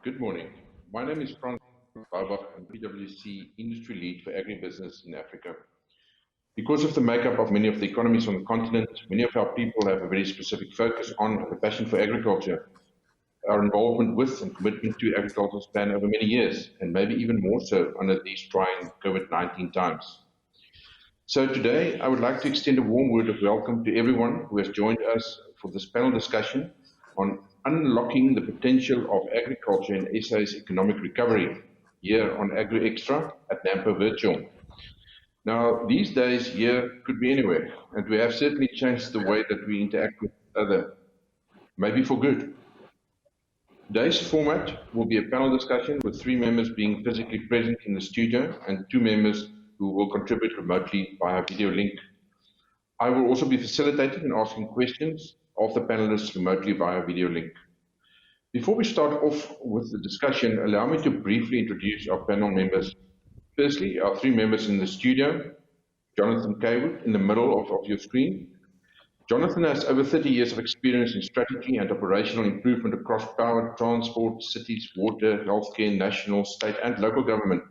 Good morning. My name is Frans Barbach. I'm PWC Industry Lead for Agribusiness in Africa. Because of the makeup of many of the economies on the continent, many of our people have a very specific focus on and a passion for agriculture. Our involvement with and commitment to agriculture span over many years, and maybe even more so under these trying COVID-19 times. So today, I would like to extend a warm word of welcome to everyone who has joined us for this panel discussion on unlocking the potential of agriculture in SA's economic recovery, here on Agri Extra at NAMPO Virtual. Now, these days here could be anywhere, and we have certainly changed the way that we interact with each other, maybe for good. Today's format will be a panel discussion with 3 members being physically present in the studio and 2 members who will contribute remotely via video link. I will also be facilitating and asking questions of the panelists remotely via video link. Before we start off with the discussion, allow me to briefly introduce our panel members. Firstly, our 3 members in the studio. Jonathan Kaywood in the middle of your screen. Jonathan has over 30 years of experience in strategy and operational improvement across power, transport, cities, water, healthcare, national, state and local government.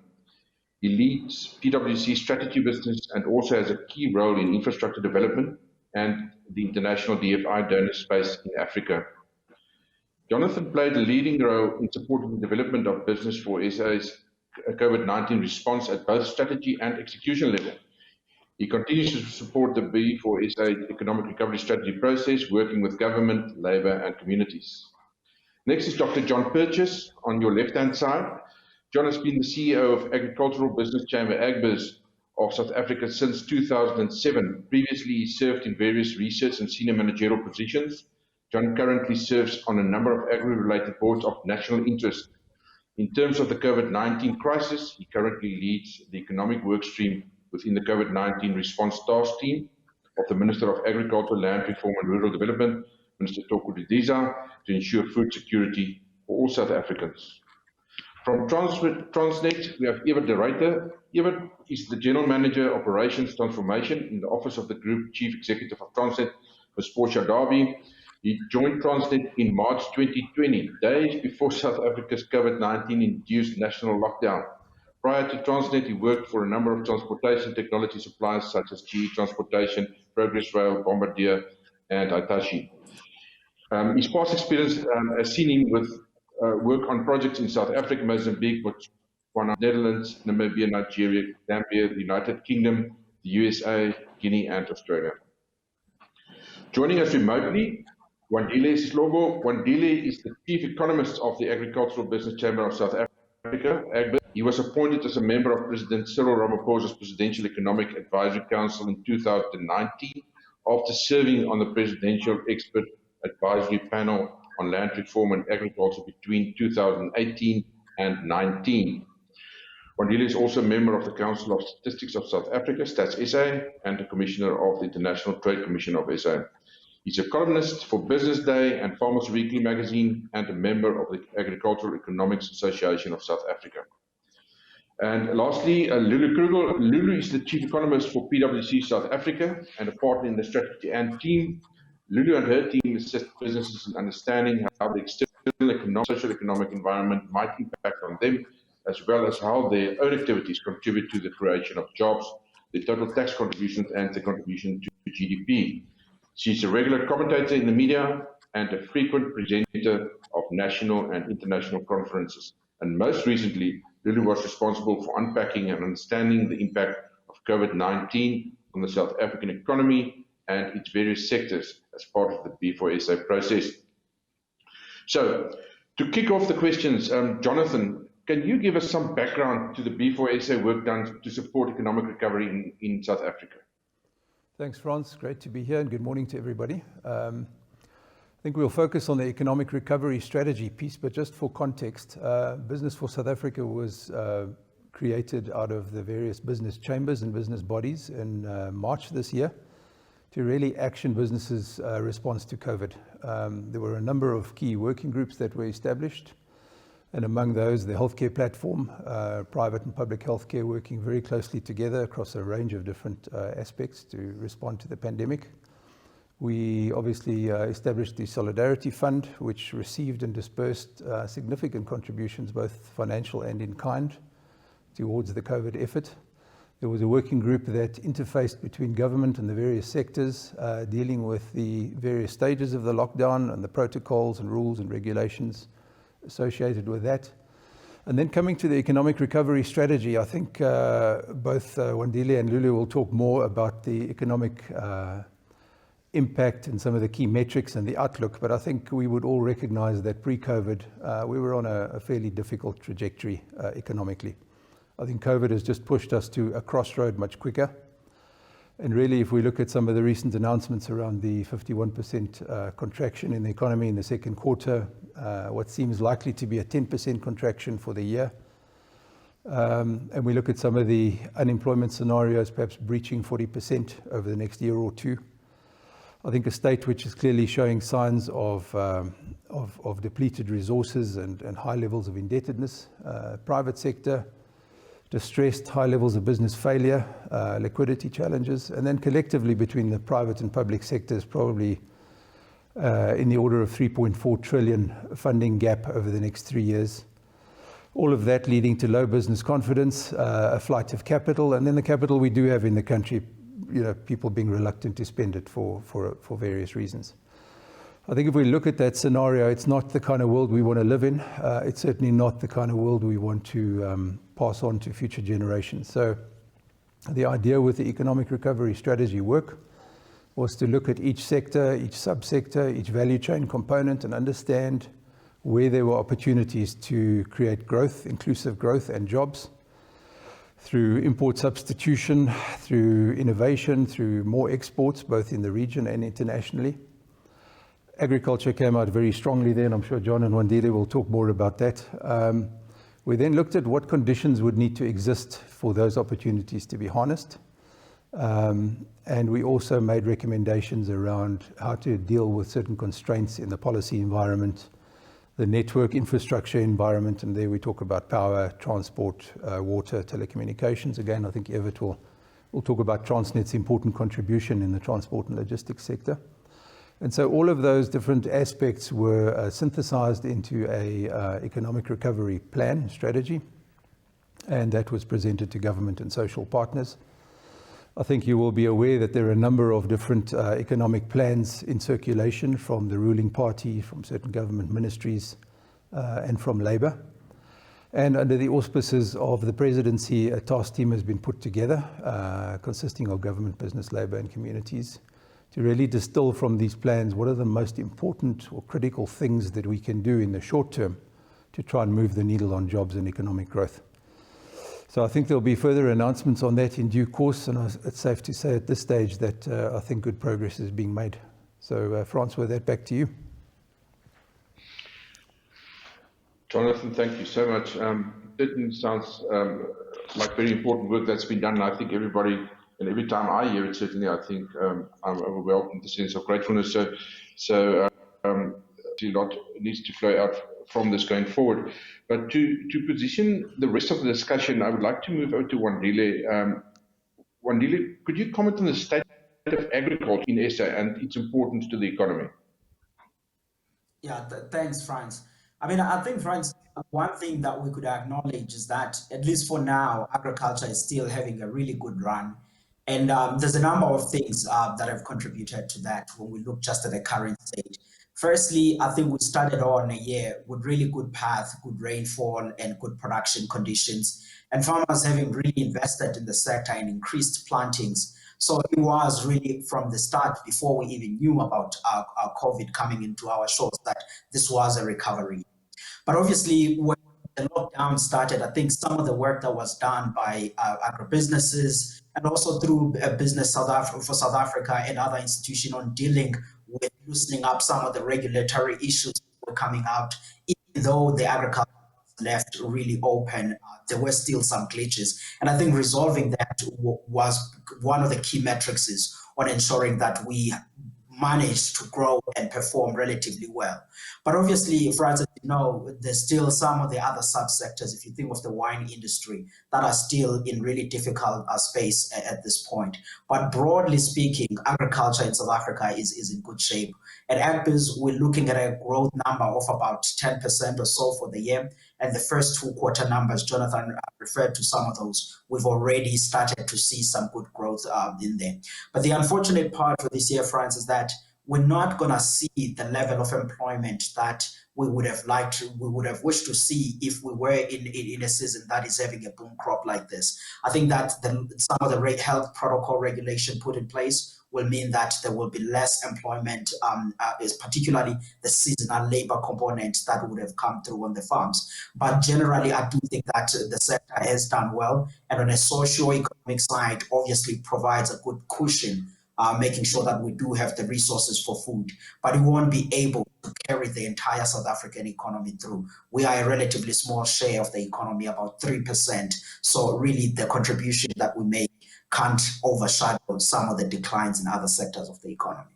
He leads PWC strategy business and also has a key role in infrastructure development and the international DFI donor space in Africa. Jonathan played a leading role in supporting the development of business for SA's COVID-19 response at both strategy and execution level. He continues to support the B4SA economic recovery strategy process, working with government, labour and communities. Next is Dr. John Purchase on your left-hand side. John has been the CEO of Agricultural Business Chamber, AgBiz, of South Africa since 2007. Previously, he served in various research and senior managerial positions. John currently serves on a number of agri-related boards of national interest. In terms of the COVID-19 crisis, he currently leads the economic work stream within the COVID-19 response task team of the Minister of Agriculture, Land Reform and Rural Development, Minister Toko Didiza, to ensure food security for all South Africans. From Transnet, we have Evert de Ruyter. Evert is the General Manager, Operations Transformation in the Office of the Group Chief Executive of Transnet, Ms. Portia Darby. He joined Transnet in March 2020, days before South Africa's COVID-19-induced national lockdown. Prior to Transnet, he worked for a number of transportation technology suppliers such as GE Transportation, Progress Rail, Bombardier, and Hitachi. His past experience has seen him with work on projects in South Africa, Mozambique, Botswana, Netherlands, Namibia, Nigeria, Zambia, the United Kingdom, the USA, Guinea, and Australia. Joining us remotely, Wandile Slobo. Wandile is the Chief Economist of the Agricultural Business Chamber of South Africa, AgBiz. He was appointed as a member of President Cyril Ramaphosa's Presidential Economic Advisory Council in 2019 after serving on the Presidential Expert Advisory Panel on Land Reform and Agriculture between 2018 and 19. Wandile is also a member of the Council of Statistics of South Africa, Stats SA, and a Commissioner of the International Trade Commission of SA. He's a columnist for Business Day and Farmers Weekly magazine and a member of the Agricultural Economics Association of South Africa. And lastly, Lulu Krugel. Lulu is the Chief Economist for PWC South Africa and a partner in the strategy and team. Lulu and her team assist businesses in understanding how the external social economic environment might impact on them, as well as how their own activities contribute to the creation of jobs, the total tax contributions, and the contribution to GDP. She's a regular commentator in the media and a frequent presenter of national and international conferences. And most recently, Lulu was responsible for unpacking and understanding the impact of COVID-19 on the South African economy and its various sectors as part of the B4SA process. So, to kick off the questions, Jonathan, can you give us some background to the B4SA work done to support economic recovery in South Africa? Thanks, Frans. Great to be here, and good morning to everybody. I think we'll focus on the economic recovery strategy piece, but just for context, Business for South Africa was created out of the various business chambers and business bodies in March this year to really action businesses' response to COVID. There were a number of key working groups that were established, and among those, the healthcare platform, private and public healthcare working very closely together across a range of different aspects to respond to the pandemic. We obviously established the Solidarity Fund, which received and dispersed significant contributions, both financial and in kind, towards the COVID effort. There was a working group that interfaced between government and the various sectors, dealing with the various stages of the lockdown and the protocols and rules and regulations associated with that. And then coming to the economic recovery strategy, I think both Wandile and Lulu will talk more about the economic impact and some of the key metrics and the outlook, but I think we would all recognize that pre-COVID, we were on a fairly difficult trajectory economically. I think COVID has just pushed us to a crossroad much quicker. And really, if we look at some of the recent announcements around the 51% contraction in the economy in the second quarter, what seems likely to be a 10% contraction for the year, and we look at some of the unemployment scenarios, perhaps breaching 40% over the next year or two, I think a state which is clearly showing signs of depleted resources and high levels of indebtedness, private sector, distressed, high levels of business failure, liquidity challenges, and then collectively between the private and public sectors, probably in the order of 3.4 trillion funding gap over the next 3 years. All of that leading to low business confidence, a flight of capital, and then the capital we do have in the country, people being reluctant to spend it for various reasons. I think if we look at that scenario, it's not the kind of world we want to live in. It's certainly not the kind of world we want to pass on to future generations. So the idea with the economic recovery strategy work was to look at each sector, each subsector, each value chain component and understand where there were opportunities to create growth, inclusive growth and jobs through import substitution, through innovation, through more exports, both in the region and internationally. Agriculture came out very strongly there, and I'm sure John and Wandile will talk more about that. We then looked at what conditions would need to exist for those opportunities to be harnessed. And we also made recommendations around how to deal with certain constraints in the policy environment, the network infrastructure environment, and there we talk about power, transport, water, telecommunications. Again, I think Everett will talk about Transnet's important contribution in the transport and logistics sector. And so all of those different aspects were synthesized into a economic recovery plan strategy, and that was presented to government and social partners. I think you will be aware that there are a number of different economic plans in circulation from the ruling party, from certain government ministries, and from Labour. And under the auspices of the presidency, a task team has been put together, consisting of government, business, Labour and communities, to really distill from these plans what are the most important or critical things that we can do in the short term to try and move the needle on jobs and economic growth. So I think there'll be further announcements on that in due course, and it's safe to say at this stage that I think good progress is being made. So Frans, with that, back to you. Jonathan, thank you so much. It sounds like very important work that's been done. I think everybody, and every time I hear it, certainly I think I'm overwhelmed in the sense of gratefulness. So a lot needs to flow out from this going forward. But to position the rest of the discussion, I would like to move over to Wandile. Wandile, could you comment on the state of agriculture in SA and its importance to the economy? Yeah, thanks, Frans. I mean, I think, Frans, one thing that we could acknowledge is that, at least for now, agriculture is still having a really good run. And there's a number of things that have contributed to that when we look just at the current stage. Firstly, I think we started on a year with really good path, good rainfall, and good production conditions, and farmers having really invested in the sector and increased plantings. So it was really from the start, before we even knew about our COVID coming into our shores, that this was a recovery. But obviously, when the lockdown started, I think some of the work that was done by agribusinesses and also through Business South Africa and other institutions on dealing with loosening up some of the regulatory issues that were coming out, even though the agriculture was left really open, there were still some glitches. And I think resolving that was one of the key metrics on ensuring that we managed to grow and perform relatively well. But obviously, Francis, you know, there's still some of the other subsectors, if you think of the wine industry, that are still in really difficult space at this point. But broadly speaking, agriculture in South Africa is in good shape. At AgBiz, we're looking at a growth number of about 10% or so for the year. And the first 2 quarter numbers, Jonathan referred to some of those, we've already started to see some good growth in there. But the unfortunate part for this year, France, is that we're not going to see the level of employment that we would have wished to see if we were in a season that is having a boom crop like this. I think that some of the health protocol regulation put in place will mean that there will be less employment, particularly the seasonal labor component that would have come through on the farms. But generally, I do think that the sector has done well, and on a socio-economic side, obviously provides a good cushion, making sure that we do have the resources for food, but it won't be able to carry the entire South African economy through. We are a relatively small share of the economy, about 3%. So really the contribution that we make can't overshadow some of the declines in other sectors of the economy.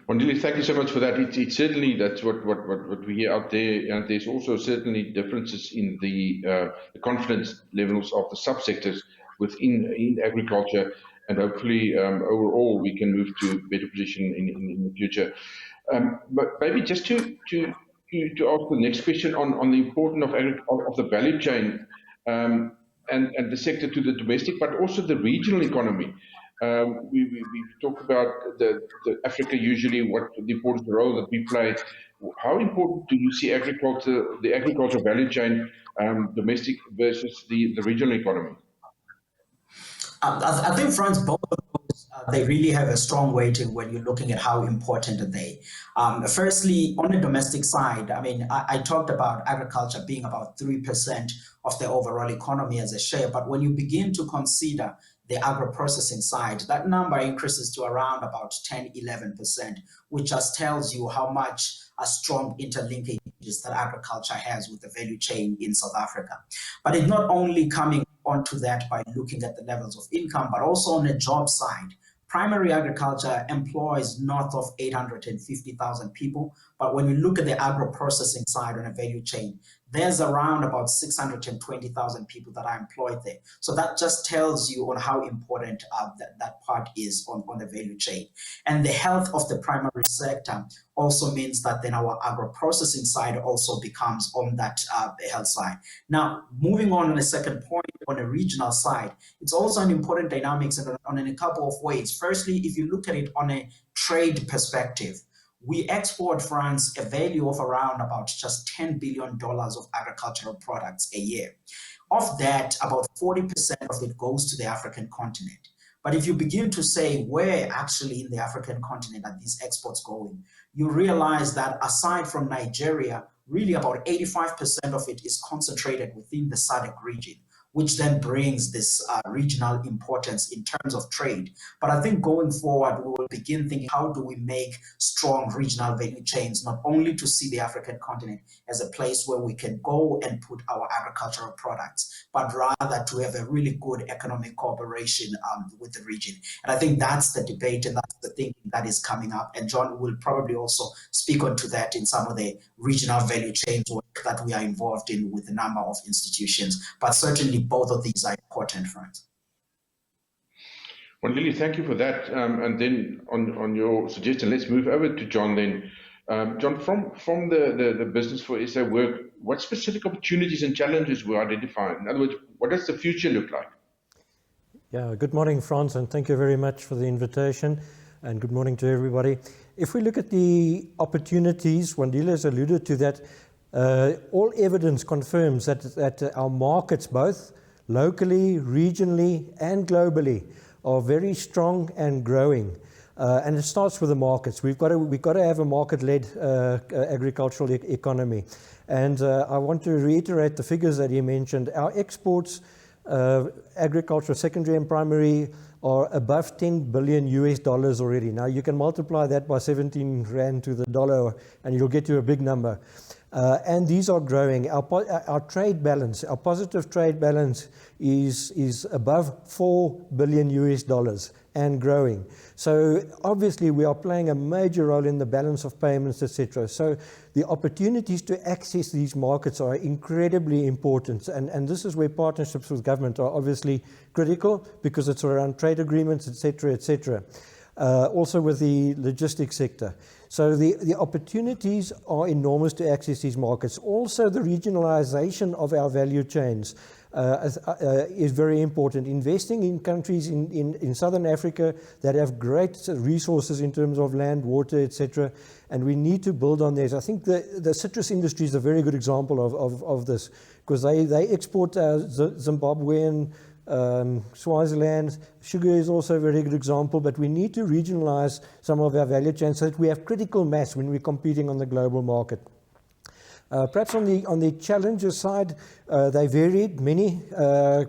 Wandile, thank you so much for that. It's certainly, that's what we hear out there, and there's also certainly differences in the confidence levels of the subsectors within agriculture, and hopefully overall we can move to a better position in the future. But maybe just to ask the next question on the importance of the value chain and the sector to the domestic, but also the regional economy. We talk about the Africa usually, what the important role that we play. How important do you see the agriculture value chain, domestic versus the regional economy? I think, Franz, both of those, they really have a strong weighting when you're looking at how important are they. Firstly, on the domestic side, I mean, I talked about agriculture being about 3% of the overall economy as a share, but when you begin to consider the agro-processing side, that number increases to around about 10, 11%, which just tells you how much a strong interlinkages that agriculture has with the value chain in South Africa. But it's not only coming onto that by looking at the levels of income, but also on the job side. Primary agriculture employs north of 850,000 people, but when you look at the agro-processing side on a value chain, there's around about 620,000 people that are employed there. So that just tells you on how important that part is on the value chain. And the health of the primary sector also means that then our agro-processing side also becomes on that health side. Now, moving on the second point on the regional side, it's also an important dynamics in a couple of ways. Firstly, if you look at it on a trade perspective, we export, France, a value of around about just $10 billion of agricultural products a year. Of that, about 40% of it goes to the African continent. But if you begin to say where actually in the African continent are these exports going, you realize that aside from Nigeria, really about 85% of it is concentrated within the SADC region, which then brings this regional importance in terms of trade. But I think going forward, we will begin thinking, how do we make strong regional value chains, not only to see the African continent as a place where we can go and put our agricultural products, but rather to have a really good economic cooperation with the region. And I think that's the debate and that's the thinking that is coming up. And John will probably also speak onto that in some of the regional value chains work that we are involved in with a number of institutions. But certainly both of these are important, friends. Well, Lily, thank you for that. And then on your suggestion, let's move over to John then. John, from the Business for SA work, what specific opportunities and challenges were identified? In other words, what does the future look like? Yeah, good morning, Frans, and thank you very much for the invitation, and good morning to everybody. If we look at the opportunities, Wandile has alluded to that, all evidence confirms that our markets, both locally, regionally, and globally, are very strong and growing. And it starts with the markets. We've got to have a market-led agricultural economy. And I want to reiterate the figures that he mentioned. Our exports, agriculture, secondary and primary, are above $10 billion already. Now you can multiply that by 17 Rand to the dollar and you'll get to a big number. And these are growing. Our trade balance, our positive trade balance is above $4 billion and growing. So obviously we are playing a major role in the balance of payments, etc. So the opportunities to access these markets are incredibly important. And this is where partnerships with government are obviously critical, because it's around trade agreements, etc., etc. Also with the logistics sector. So the opportunities are enormous to access these markets. Also the regionalization of our value chains is very important. Investing in countries in Southern Africa that have great resources in terms of land, water, etc. And we need to build on this. I think the citrus industry is a very good example of this, because they export Zimbabwean, Swaziland. Sugar is also a very good example, but we need to regionalize some of our value chains so that we have critical mass when we're competing on the global market. Perhaps on the challenges side, they varied, many.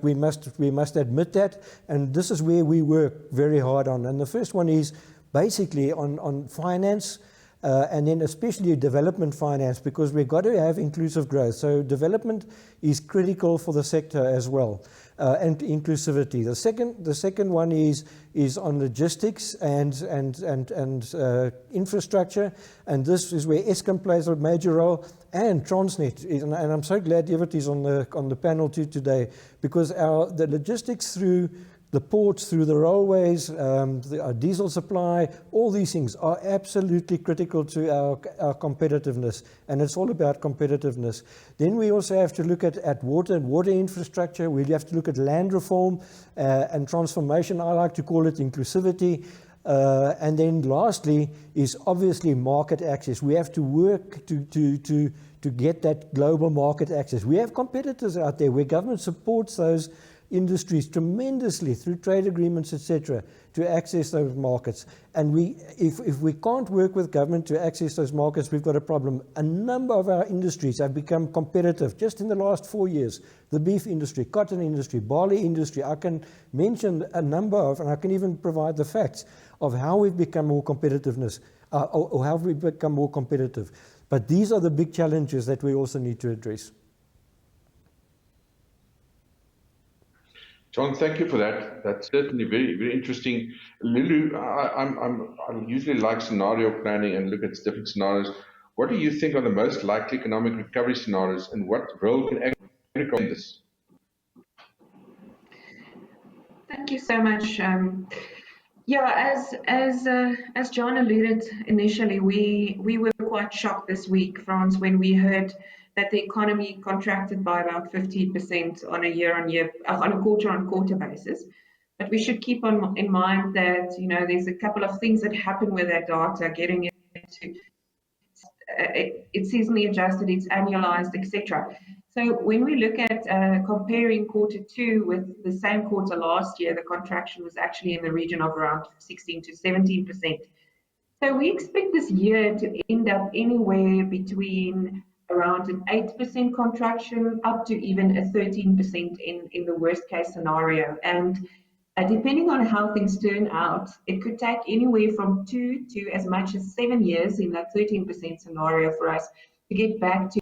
We must admit that, and this is where we work very hard on. And the first one is basically on finance, and then especially development finance, because we've got to have inclusive growth. So development is critical for the sector as well, and inclusivity. The second one is on logistics and infrastructure, and this is where Eskom plays a major role, and Transnet. And I'm so glad Evert is on the panel too today, because the logistics through the ports, through the railways, our diesel supply, all these things are absolutely critical to our competitiveness, and it's all about competitiveness. Then we also have to look at water and water infrastructure. We have to look at land reform and transformation. I like to call it inclusivity. And then lastly is obviously market access. We have to work to get that global market access. We have competitors out there where government supports those industries tremendously through trade agreements, etc., to access those markets. And if we can't work with government to access those markets, we've got a problem. A number of our industries have become competitive just in the last 4 years. The beef industry, cotton industry, barley industry. I can mention a number of, and I can even provide the facts of how we've become more competitiveness, or how we've become more competitive. But these are the big challenges that we also need to address. John, thank you for that. That's certainly very, very interesting. Lulu, I usually like scenario planning and look at different scenarios. What do you think are the most likely economic recovery scenarios, and what role can agriculture play in this? Thank you so much. Yeah, as John alluded initially, we were quite shocked this week, Frans, when we heard that the economy contracted by about 15% on a quarter-on-quarter basis. But we should keep in mind that there's a couple of things that happen with that data, getting into it's seasonally adjusted, it's annualized, etc. So when we look at comparing quarter 2 with the same quarter last year, the contraction was actually in the region of around 16 to 17%. So we expect this year to end up anywhere between around an 8% contraction up to even a 13% in the worst case scenario. And depending on how things turn out, it could take anywhere from 2 to as much as 7 years in that 13% scenario for us to get back to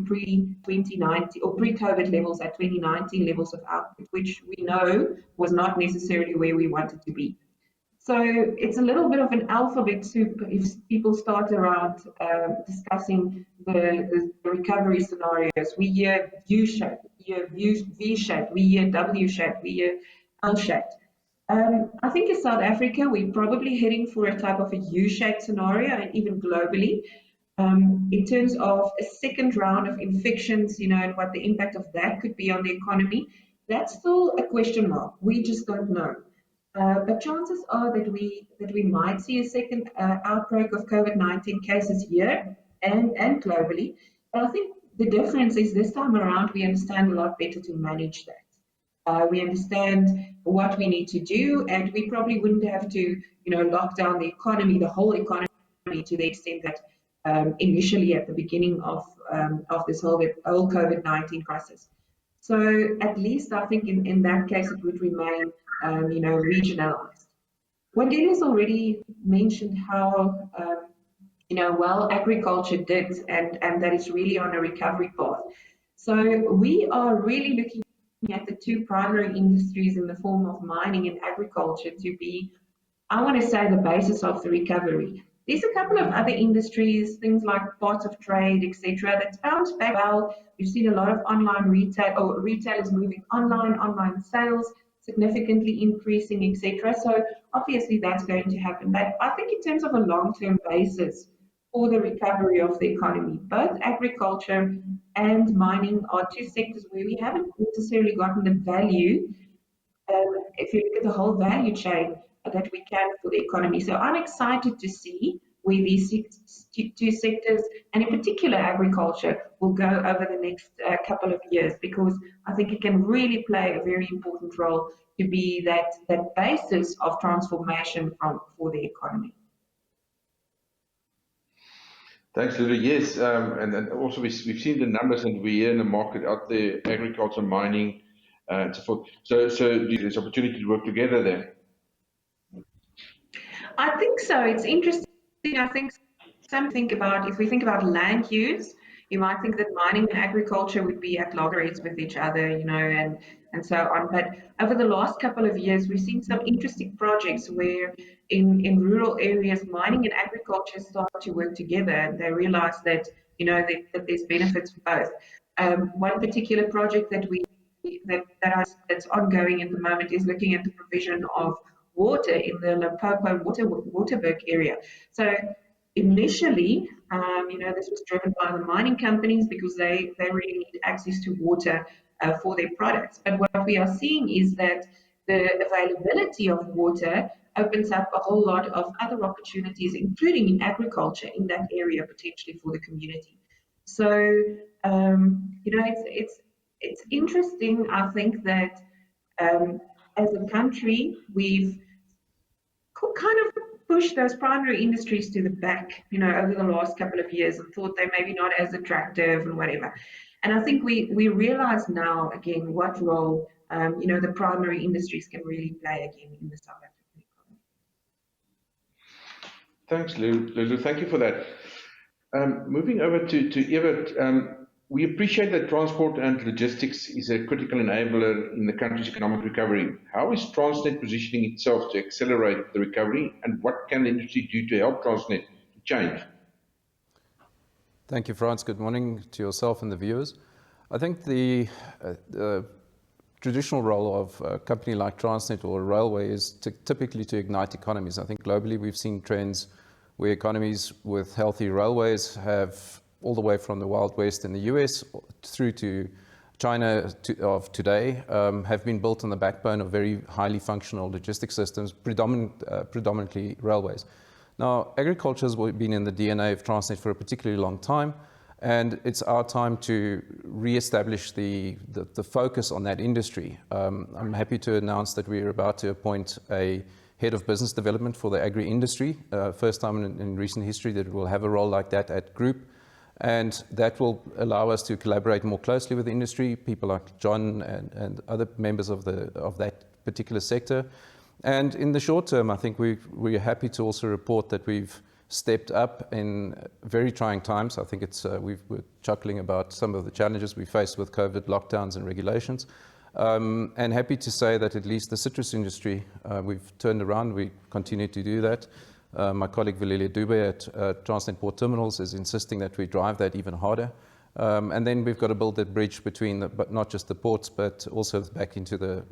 pre-2019 or pre-COVID levels at 2019 levels of output, which we know was not necessarily where we wanted to be. So it's a little bit of an alphabet soup if people start around discussing the recovery scenarios. We hear U-shaped, we hear V-shaped, we hear W-shaped, we hear L-shaped. I think in South Africa, we're probably heading for a type of a U-shaped scenario, and even globally. In terms of a second round of infections, and what the impact of that could be on the economy, that's still a question mark. We just don't know. But chances are that we might see a second outbreak of COVID-19 cases here and globally. But I think the difference is this time around we understand a lot better to manage that. We understand what we need to do, and we probably wouldn't have to, lock down the economy, the whole economy, to the extent that initially at the beginning of this whole COVID-19 crisis. So at least I think in that case it would remain, regionalized. Wandile has already mentioned how well, agriculture did, and that is really on a recovery path. So we are really looking at the two primary industries in the form of mining and agriculture to be, I want to say, the basis of the recovery. There's a couple of other industries, things like parts of trade, etc., that's bounced back well. We've seen a lot of online retail, or retailers moving online sales significantly increasing, etc. So obviously that's going to happen. But I think in terms of a long-term basis for the recovery of the economy, both agriculture and mining are two sectors where we haven't necessarily gotten the value, if you look at the whole value chain, that we can for the economy. So I'm excited to see where these two sectors, and in particular agriculture, will go over the next couple of years, because I think it can really play a very important role to be that basis of transformation for the economy. Thanks, Lulu. Yes, and also we've seen the numbers, and we're here in the market out there, agriculture, mining, and so forth. So there's opportunity to work together there. I think so. It's interesting. I think if we think about land use, you might think that mining and agriculture would be at loggerheads with each other, and so on. But over the last couple of years, we've seen some interesting projects where in rural areas, mining and agriculture start to work together, and they realize that, that there's benefits for both. One particular project that's ongoing at the moment is looking at the provision of water in the Limpopo Waterberg area. So initially, this was driven by the mining companies because they really need access to water for their products. But what we are seeing is that the availability of water opens up a whole lot of other opportunities, including in agriculture in that area, potentially for the community. So, it's interesting. I think that as a country, we've kind of pushed those primary industries to the back, over the last couple of years, and thought they maybe not as attractive and whatever. And I think we realize now again what role the primary industries can really play again in the South African economy. Thanks, Lulu. Thank you for that. Moving over to Evert, we appreciate that transport and logistics is a critical enabler in the country's economic recovery. How is Transnet positioning itself to accelerate the recovery, and what can the industry do to help Transnet to change? Thank you, Frans. Good morning to yourself and the viewers. I think the traditional role of a company like Transnet or a railway is typically to ignite economies. I think globally we've seen trends where economies with healthy railways have, all the way from the Wild West in the US through to China of today, have been built on the backbone of very highly functional logistics systems, predominantly railways. Now, agriculture has been in the DNA of Transnet for a particularly long time, and it's our time to re-establish the focus on that industry. I'm happy to announce that we are about to appoint a head of business development for the agri-industry, first time in recent history that will have a role like that at Group. And that will allow us to collaborate more closely with the industry, people like John and other members of that particular sector. And in the short term, I think we're happy to also report that we've stepped up in very trying times. I think we're chuckling about some of the challenges we faced with COVID lockdowns and regulations. And happy to say that at least the citrus industry, we've turned around. We continue to do that. My colleague Valeria Dube at Transnet Port Terminals is insisting that we drive that even harder. And then we've got to build that bridge between, but not just the ports, but also back into the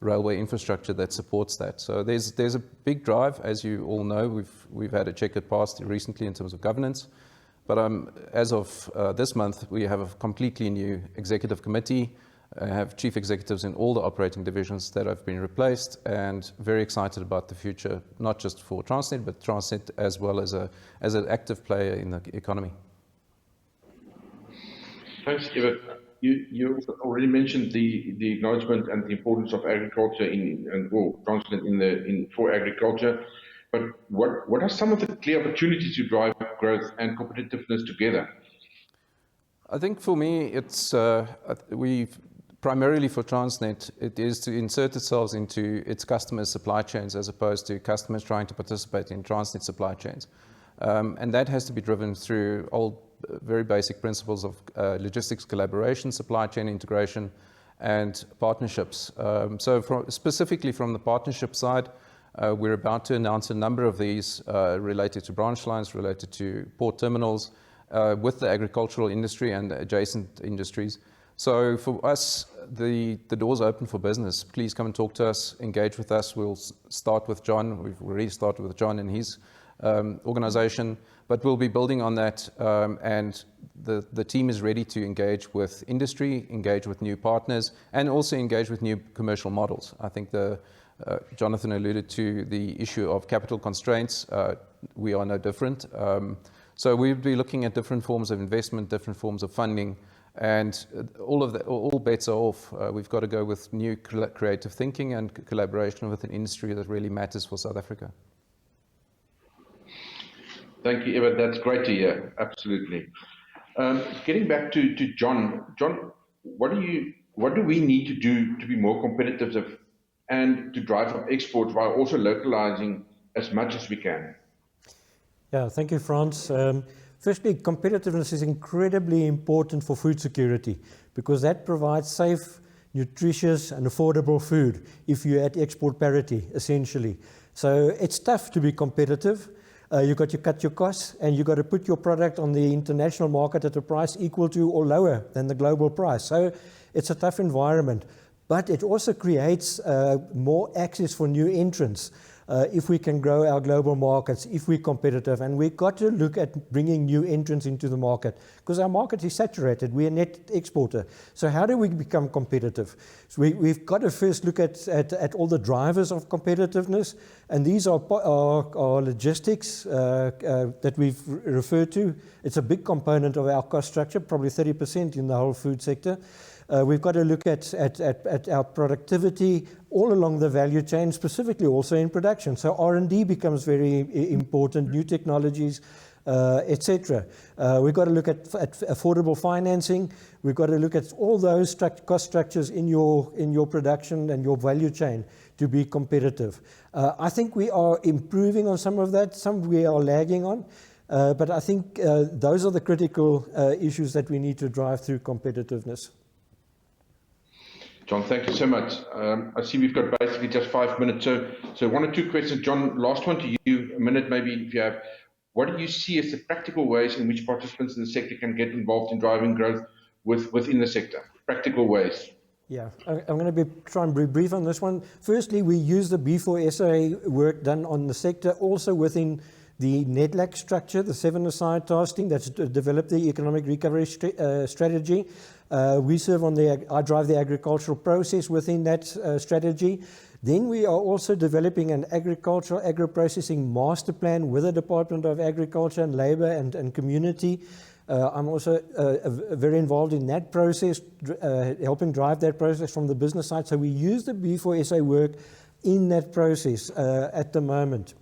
railway infrastructure that supports that. So there's a big drive, as you all know. We've had a checkered past recently in terms of governance. But as of this month, we have a completely new executive committee. I have chief executives in all the operating divisions that have been replaced, and very excited about the future, not just for Transnet, but Transnet as well as an active player in the economy. Thanks, Evert. You already mentioned the acknowledgement and the importance of agriculture Transnet for agriculture. But what are some of the clear opportunities to drive growth and competitiveness together? I think for me, it's primarily for Transnet, it is to insert itself into its customers' supply chains as opposed to customers trying to participate in Transnet supply chains. And that has to be driven through old, very basic principles of logistics collaboration, supply chain integration, and partnerships. So specifically from the partnership side, we're about to announce a number of these related to branch lines, related to port terminals, with the agricultural industry and adjacent industries. So for us, the door's open for business. Please come and talk to us, engage with us. We'll start with John. We've already started with John and his organization, but we'll be building on that, and the team is ready to engage with industry, engage with new partners, and also engage with new commercial models. I think Jonathan alluded to the issue of capital constraints. We are no different. So we'll be looking at different forms of investment, different forms of funding, and all bets are off. We've got to go with new creative thinking and collaboration with an industry that really matters for South Africa. Thank you, Ebert. That's great to hear. Absolutely. Getting back to John. John, what do we need to do to be more competitive and to drive up exports while also localizing as much as we can? Yeah, thank you, Frans. Firstly, competitiveness is incredibly important for food security because that provides safe, nutritious and affordable food if you're at export parity, essentially. So it's tough to be competitive. You've got to cut your costs and you've got to put your product on the international market at a price equal to or lower than the global price. So it's a tough environment, but it also creates more access for new entrants. If we can grow our global markets, if we're competitive, and we've got to look at bringing new entrants into the market because our market is saturated. We're a net exporter. So how do we become competitive? So we've got to first look at all the drivers of competitiveness, and these are logistics that we've referred to. It's a big component of our cost structure, probably 30% in the whole food sector. We've got to look at our productivity all along the value chain, specifically also in production. So R&D becomes very important, new technologies, etc. We've got to look at affordable financing. We've got to look at all those cost structures in your production and your value chain to be competitive. I think we are improving on some of that. Some we are lagging on. But I think those are the critical issues that we need to drive through competitiveness. John, thank you so much. I see we've got basically just 5 minutes. So one or two questions. John, last one to you, a minute maybe if you have. What do you see as the practical ways in which participants in the sector can get involved in driving growth within the sector? Practical ways. Yeah, I'm going to try and be brief on this one. Firstly, we use the B4SA work done on the sector also within the NEDLAC structure, the 7-aside tasking that's developed the economic recovery strategy. We serve on I drive the agricultural process within that strategy. Then we are also developing an agro-processing master plan with the Department of Agriculture and Labour and Community. I'm also very involved in that process, helping drive that process from the business side. So we use the B4SA work in that process at the moment.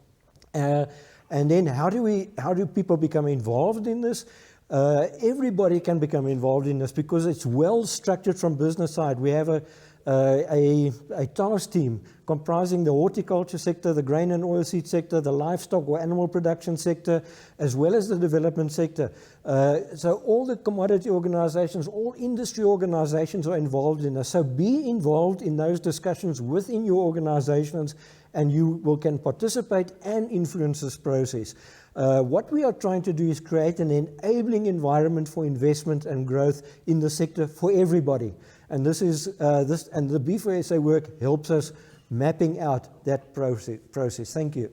And then how do people become involved in this? Everybody can become involved in this because it's well structured from business side. We have a task team comprising the horticulture sector, the grain and oilseed sector, the livestock or animal production sector, as well as the development sector. So all the commodity organizations, all industry organizations are involved in this. So be involved in those discussions within your organizations, and you can participate and influence this process. What we are trying to do is create an enabling environment for investment and growth in the sector for everybody. And this is and the B4SA work helps us mapping out that process. Thank you.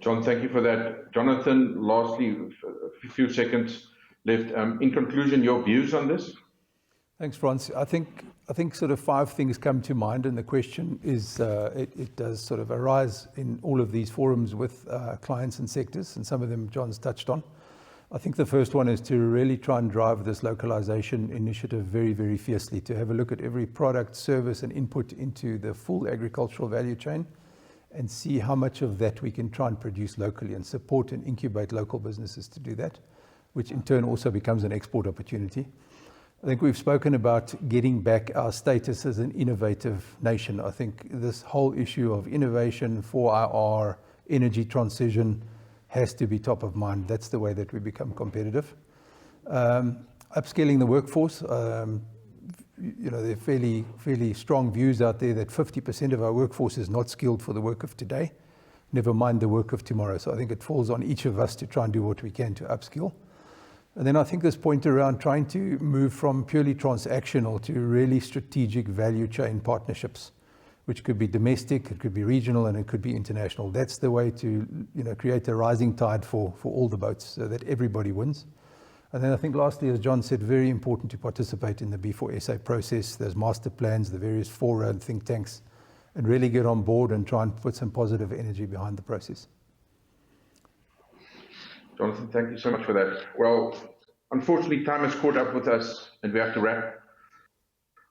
John, thank you for that. Jonathan, lastly, a few seconds left. In conclusion, your views on this? Thanks, Frans. I think sort of 5 things come to mind, and the question is, it does sort of arise in all of these forums with clients and sectors, and some of them John's touched on. I think the first one is to really try and drive this localization initiative very, very fiercely, to have a look at every product, service and input into the full agricultural value chain and see how much of that we can try and produce locally and support and incubate local businesses to do that, which in turn also becomes an export opportunity. I think we've spoken about getting back our status as an innovative nation. I think this whole issue of innovation, 4IR, energy transition has to be top of mind. That's the way that we become competitive. Upskilling the workforce. There are fairly strong views out there that 50% of our workforce is not skilled for the work of today, never mind the work of tomorrow. So I think it falls on each of us to try and do what we can to upskill. And then I think this point around trying to move from purely transactional to really strategic value chain partnerships, which could be domestic, it could be regional, and it could be international. That's the way to create a rising tide for all the boats so that everybody wins. And then I think lastly, as John said, very important to participate in the B4SA process. There's master plans, the various fora and think tanks, and really get on board and try and put some positive energy behind the process. Jonathan, thank you so much for that. Well, unfortunately, time has caught up with us and we have to wrap.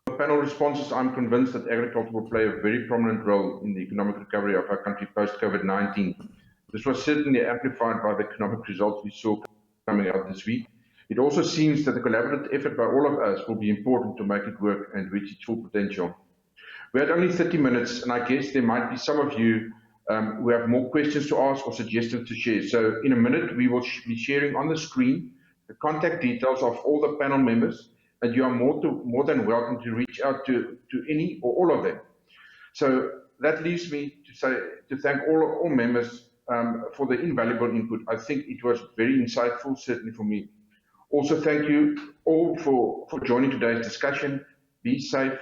The panel responses, I'm convinced that agriculture will play a very prominent role in the economic recovery of our country post-COVID-19. This was certainly amplified by the economic results we saw coming out this week. It also seems that the collaborative effort by all of us will be important to make it work and reach its full potential. We had only 30 minutes, and I guess there might be some of you who have more questions to ask or suggestions to share. So in a minute, we will be sharing on the screen the contact details of all the panel members, and you are more than welcome to reach out to any or all of them. So that leaves me to thank all members for the invaluable input. I think it was very insightful, certainly for me. Also, thank you all for joining today's discussion. Be safe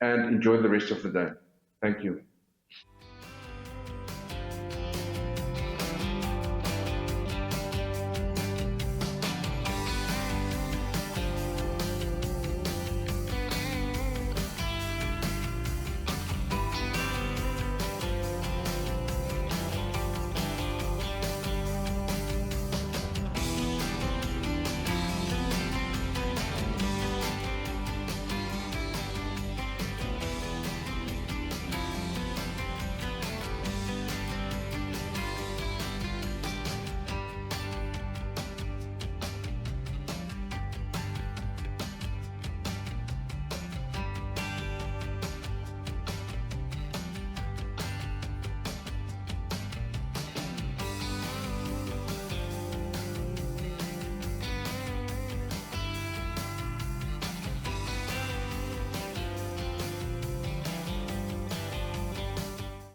and enjoy the rest of the day. Thank you.